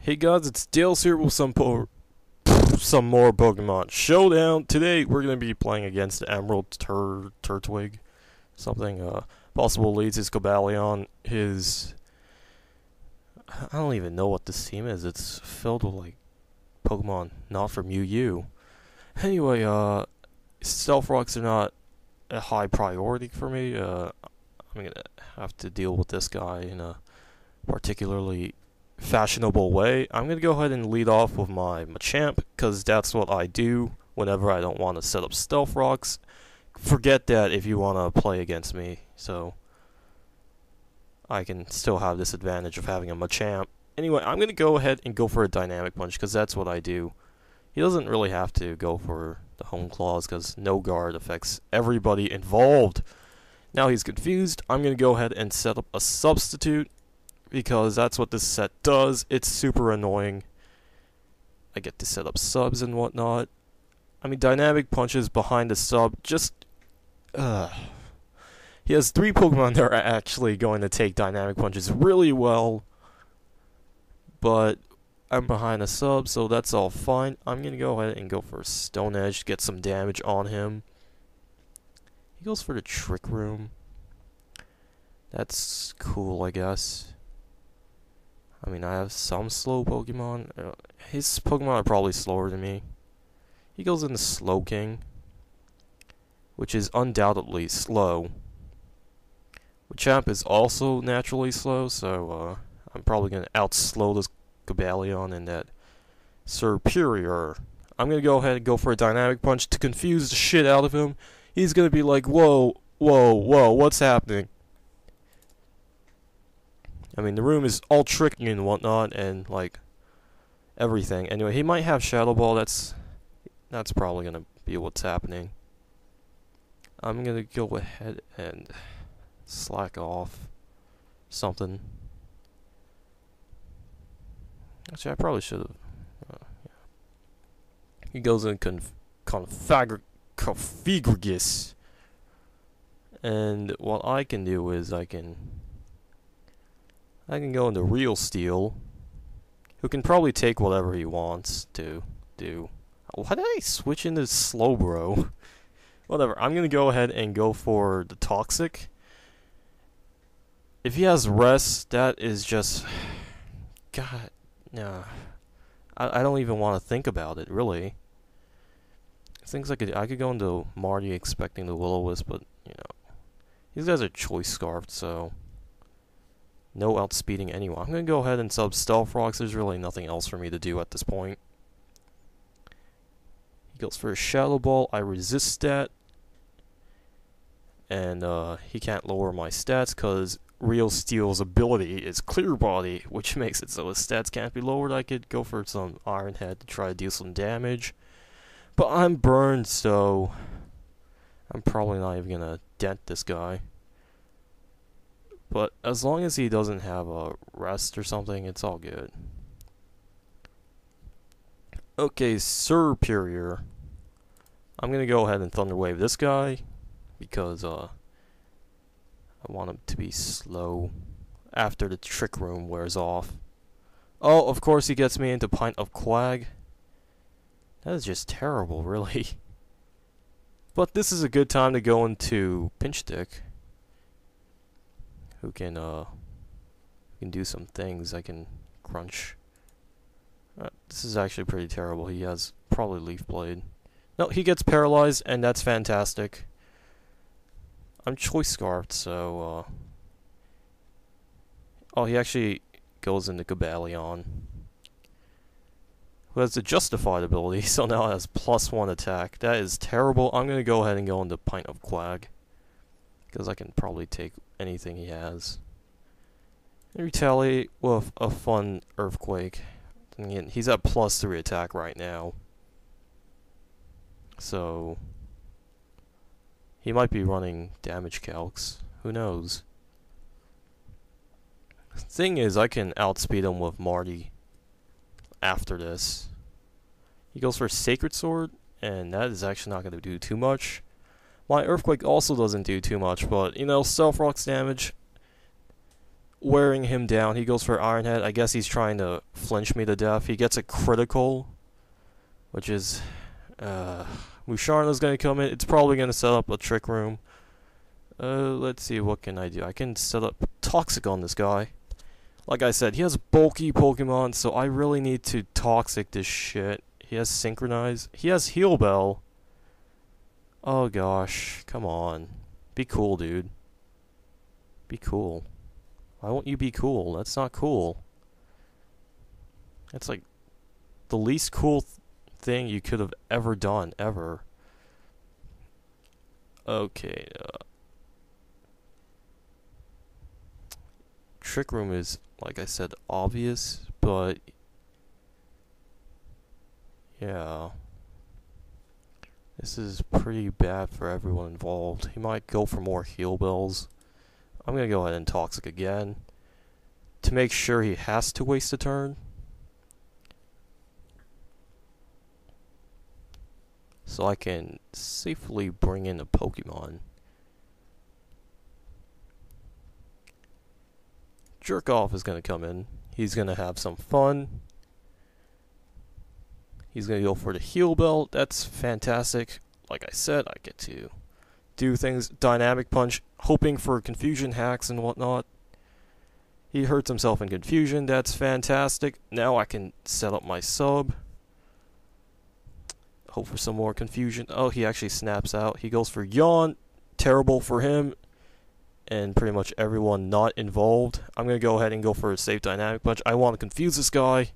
Hey guys, it's Dale's here with some more Pokemon Showdown. Today we're gonna be playing against the Emerald Turtwig. Something possible leads his Cobalion. I don't even know what this team is. It's filled with like Pokemon not from UU. Anyway, Stealth Rocks are not a high priority for me. I'm gonna have to deal with this guy in a particularly fashionable way. I'm gonna go ahead and lead off with my Machamp, because that's what I do whenever I don't want to set up Stealth Rocks. Forget that if you want to play against me, so I can still have this advantage of having a Machamp. Anyway, I'm gonna go ahead and go for a Dynamic Punch, because that's what I do. He doesn't really have to go for the Home Claws, because no guard affects everybody involved. Now he's confused. I'm gonna go ahead and set up a Substitute, because that's what this set does. It's super annoying. I get to set up subs and whatnot. I mean, Dynamic Punches behind the sub, just... He has 3 Pokemon that are actually going to take Dynamic Punches really well. But I'm behind a sub, so that's all fine. I'm going to go ahead and go for Stone Edge to get some damage on him. He goes for the Trick Room. That's cool, I guess. I mean, I have some slow Pokemon. His Pokemon are probably slower than me. He goes into Slowking, which is undoubtedly slow. Machamp is also naturally slow, so I'm probably going to outslow this Cobalion in that Superior. I'm going to go ahead and go for a Dynamic Punch to confuse the shit out of him. He's going to be like, whoa, whoa, whoa, what's happening? I mean, the room is all tricky and whatnot, and like everything. Anyway, he might have Shadow Ball. That's probably gonna be what's happening. I'm gonna go ahead and slack off something. Actually, I probably should have. Yeah. He goes in Configuragus, and what I can do is I can go into Real Steel, who can probably take whatever he wants to do. Why did I switch into Slowbro? Whatever, I'm gonna go ahead and go for the Toxic. If he has Rest, that is just... God, no. I don't even want to think about it, really. Things I could go into Marty expecting the Will-O-Wisp, but, you know. These guys are Choice Scarfed, so... No outspeeding anyone. I'm going to go ahead and sub Stealth Rocks. There's really nothing else for me to do at this point. He goes for a Shadow Ball. I resist that. And he can't lower my stats because Real Steel's ability is Clear Body, which makes it so his stats can't be lowered. I could go for some Iron Head to try to deal some damage. But I'm burned, so I'm probably not even going to dent this guy. But as long as he doesn't have a Rest or something, it's all good. Okay, Superior. I'm going to go ahead and Thunder Wave this guy, because I want him to be slow after the Trick Room wears off. Oh, of course he gets me into Pint of Quag. That is just terrible, really. But this is a good time to go into Pinch Stick, who can do some things. I can crunch. This is actually pretty terrible. He has probably Leaf Blade. No, he gets paralyzed, and that's fantastic. I'm Choice Scarfed, so oh, he actually goes into Cobalion, who has the Justified ability, so now it has +1 attack. That is terrible. I'm gonna go ahead and go into Pint of Quag, because I can probably take anything he has. And retaliate with a fun Earthquake. And again, he's at +3 attack right now. So he might be running damage calcs. Who knows? Thing is, I can outspeed him with Marty after this. He goes for Sacred Sword, and that is actually not going to do too much. My Earthquake also doesn't do too much, but, you know, Stealth Rocks damage wearing him down. He goes for Iron Head. I guess he's trying to flinch me to death. He gets a critical, which is Musharna's going to come in. It's probably going to set up a Trick Room. Let's see, what can I do? I can set up Toxic on this guy. Like I said, he has bulky Pokemon, so I really need to Toxic this shit. He has Synchronize. He has Heal Bell. Oh gosh, come on. Be cool, dude. Be cool. Why won't you be cool? That's not cool. That's like the least cool thing you could have ever done, ever. Okay, Trick Room is, like I said, obvious, but yeah. This is pretty bad for everyone involved. He might go for more Heal Bells. I'm gonna go ahead and Toxic again to make sure he has to waste a turn. So I can safely bring in a Pokemon. Jerk Off is gonna come in. He's gonna have some fun. He's gonna go for the Heal Bell. That's fantastic. Like I said, I get to do things. Dynamic Punch, hoping for confusion hacks and whatnot. He hurts himself in confusion. That's fantastic. Now I can set up my sub. Hope for some more confusion. Oh, he actually snaps out. He goes for Yawn. Terrible for him and pretty much everyone not involved. I'm going to go ahead and go for a safe Dynamic Punch. I want to confuse this guy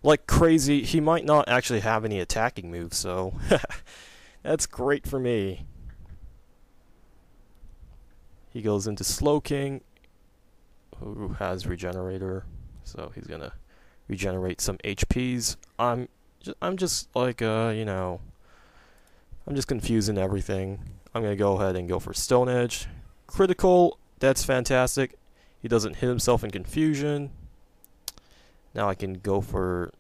like crazy. He might not actually have any attacking moves, so that's great for me. He goes into Slowking, who has Regenerator, so he's going to regenerate some HPs. I'm just like, you know, I'm just confusing everything. I'm going to go ahead and go for Stone Edge. Critical, that's fantastic. He doesn't hit himself in confusion. Now I can go for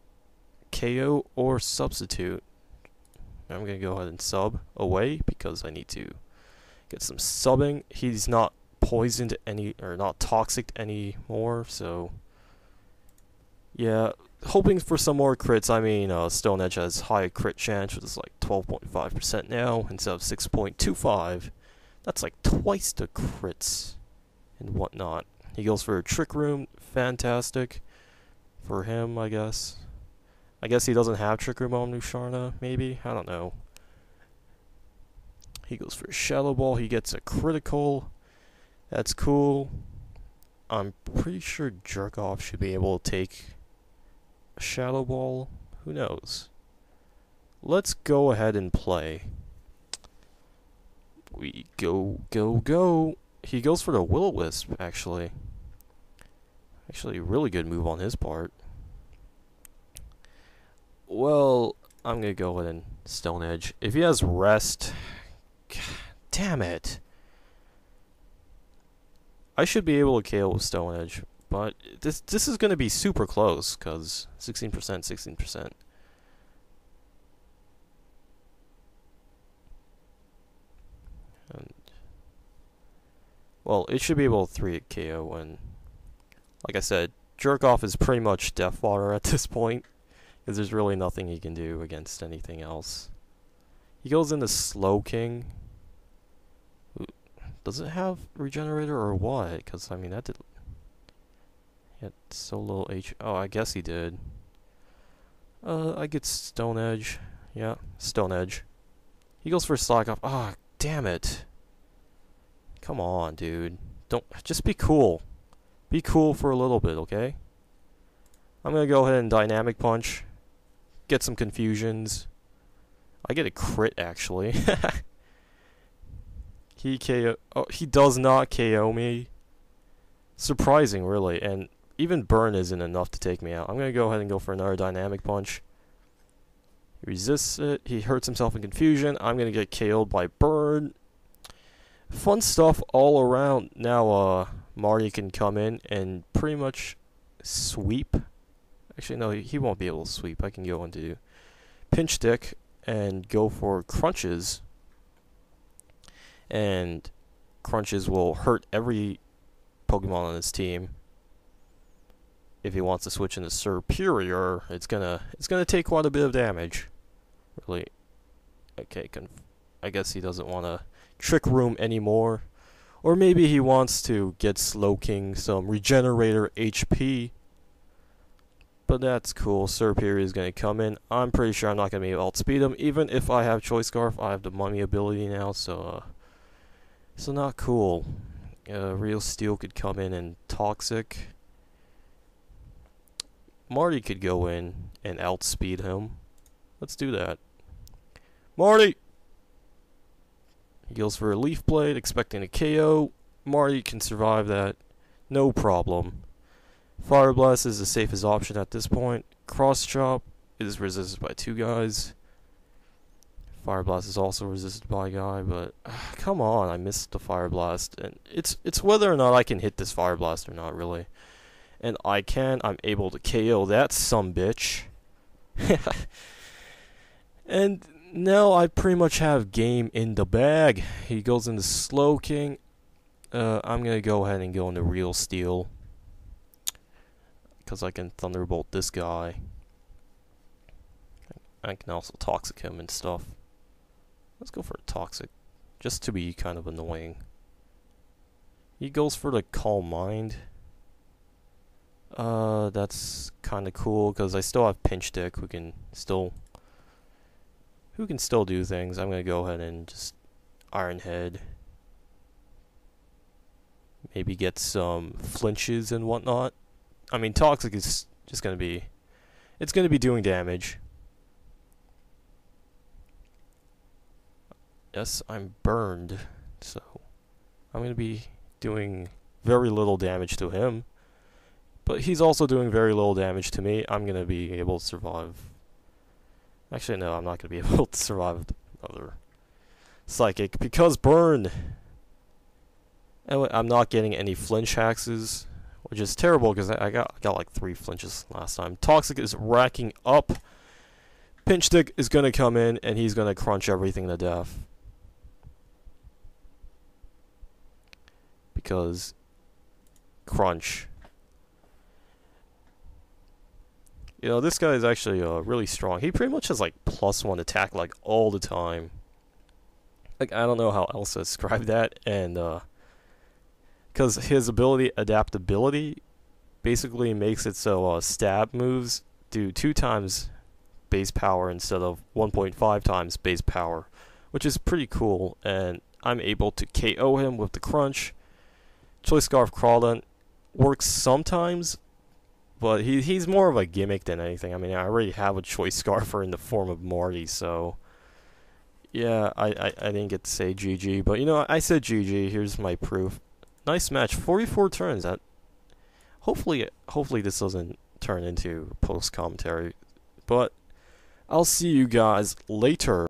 KO or Substitute. I'm going to go ahead and sub away because I need to get some subbing. He's not poisoned or not toxic anymore, so yeah, hoping for some more crits. I mean, Stone Edge has high crit chance, which is like 12.5% now instead of 6.25. That's like twice the crits and whatnot. He goes for a Trick Room. Fantastic for him, I guess. I guess he doesn't have Trick Room on Musharna, maybe? I don't know. He goes for a Shadow Ball. He gets a critical. That's cool. I'm pretty sure Jerk Off should be able to take a Shadow Ball. Who knows? Let's go ahead and play. We go. He goes for the Will-O-Wisp, actually. Actually, a really good move on his part. Well, I'm going to go ahead and Stone Edge. If he has Rest... God, damn it. I should be able to KO with Stone Edge, but this is going to be super close, because 16%, 16%. And, well, it should be able to 3-hit KO, and like I said, Jerk Off is pretty much Death Water at this point, because there's really nothing he can do against anything else. He goes into Slowking. Does it have Regenerator or what? Because, I mean, that did... He had so little H... Oh, I guess he did. I get Stone Edge. Yeah, Stone Edge. He goes for Slack Off. Ah, oh, damn it. Come on, dude. Don't... Just be cool. Be cool for a little bit, okay? I'm going to go ahead and Dynamic Punch. Get some confusions. I get a crit, actually. He KO... Oh, he does not KO me. Surprising, really. And even Burn isn't enough to take me out. I'm going to go ahead and go for another Dynamic Punch. He resists it. He hurts himself in confusion. I'm going to get KO'd by Burn. Fun stuff all around. Now, Marty can come in and pretty much sweep. Actually, no, he won't be able to sweep. I can go into Pinch Stick and go for Crunches. And Crunches will hurt every Pokemon on his team. if he wants to switch into Superior, it's gonna take quite a bit of damage. Really. Okay, I guess he doesn't want to Trick Room anymore. Or maybe he wants to get Slowking some Regenerator HP. But that's cool. Superior is going to come in. I'm pretty sure I'm not going to be able to outspeed him. Even if I have Choice Scarf, I have the Mummy ability now, so not cool. Real Steel could come in and Toxic. Marty could go in and outspeed him. Let's do that. Marty! He goes for a Leaf Blade, expecting a KO. Marty can survive that. No problem. Fire Blast is the safest option at this point. Cross Chop is resisted by 2 guys. Fire Blast is also resisted by a guy, but come on, I missed the Fire Blast. And it's whether or not I can hit this Fire Blast or not, really. And I'm able to KO that sumbitch. And now I pretty much have game in the bag. He goes into Slowking. I'm going to go ahead and go into Real Steel. Because I can Thunderbolt this guy. I can also Toxic him and stuff. Let's go for a Toxic. Just to be kind of annoying. He goes for the Calm Mind. That's kind of cool because I still have Pinch Stick who can still do things. I'm going to go ahead and just Iron Head. Maybe get some flinches and whatnot. I mean, Toxic is just going to be... It's going to be doing damage. Yes, I'm burned. So, I'm going to be doing very little damage to him. But he's also doing very little damage to me. I'm going to be able to survive. Actually, no, I'm not going to be able to survive the other Psychic. Because burn! Anyway, I'm not getting any flinch hexes. Which is terrible because I got like 3 flinches last time. Toxic is racking up. Pinch Stick is going to come in and he's going to crunch everything to death. Because crunch. You know, this guy is actually really strong. He pretty much has like +1 attack like all the time. Like, I don't know how else to describe that. And because his ability, Adaptability, basically makes it so stab moves do 2 times base power instead of 1.5 times base power, which is pretty cool. And I'm able to KO him with the crunch. Choice Scarf Crawdon works sometimes, but he's more of a gimmick than anything. I mean, I already have a Choice Scarfer in the form of Marty, so yeah, I didn't get to say GG, but you know, I said GG. Here's my proof. Nice match, 44 turns. That hopefully this doesn't turn into post commentary, but I'll see you guys later.